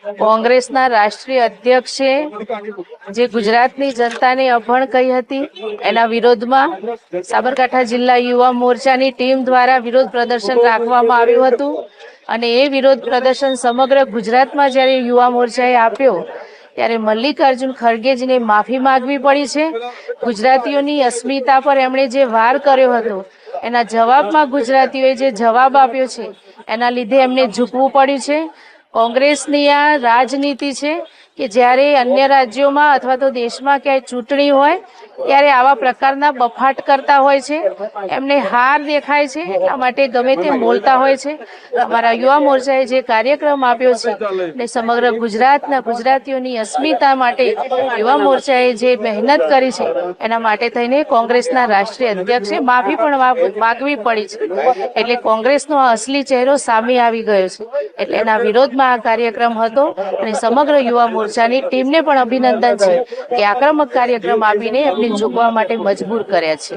કોંગ્રેસના રાષ્ટ્રીય અધ્યક્ષે જે ગુજરાતની જનતાને અભણ કહી હતી એના વિરોધમાં સાબરકાંઠા જિલ્લા યુવા મોરચાની ટીમ દ્વારા વિરોધ પ્રદર્શન રાખવામાં આવ્યું હતું અને એ વિરોધ પ્રદર્શન સમગ્ર ગુજરાતમાં જ્યારે યુવા મોરચાએ આપ્યો ત્યારે મલ્લિકાર્જુન ખડગેજીને માફી માંગવી પડી છે। ગુજરાતીઓની અસ્મિતા પર એમણે જે વાર કર્યો હતો એના જવાબમાં ગુજરાતીઓએ જે જવાબ આપ્યો છે એના લીધે એમને ઝૂકવું પડ્યું છે। કોંગ્રેસની આ રાજનીતિ છે કે જ્યારે અન્ય રાજ્યોમાં અથવા તો દેશમાં ક્યાંય ચૂંટણી હોય ત્યારે આવા પ્રકારના બફાટ કરતા હોય છે, એમને હાર દેખાય છે એટલા માટે ગમે તે બોલતા હોય છે। અમારા યુવા મોરચાએ જે કાર્યક્રમ આપ્યો છે ને સમગ્ર ગુજરાતના ગુજરાતીઓની અસ્મિતા માટે યુવા મોરચાએ જે મહેનત કરી છે એના માટે થઈને કોંગ્રેસના રાષ્ટ્રીય અધ્યક્ષે માફી પણ માગવી પડી છે। એટલે કોંગ્રેસનો આ અસલી ચહેરો સામે આવી ગયો છે, એટલે એના વિરોધમાં આ કાર્યક્રમ હતો અને સમગ્ર યુવા મોરચાની ટીમને પણ અભિનંદન છે કે આક્રમક કાર્યક્રમ આપીને એમને ઝૂકવા માટે મજબૂર કર્યા છે।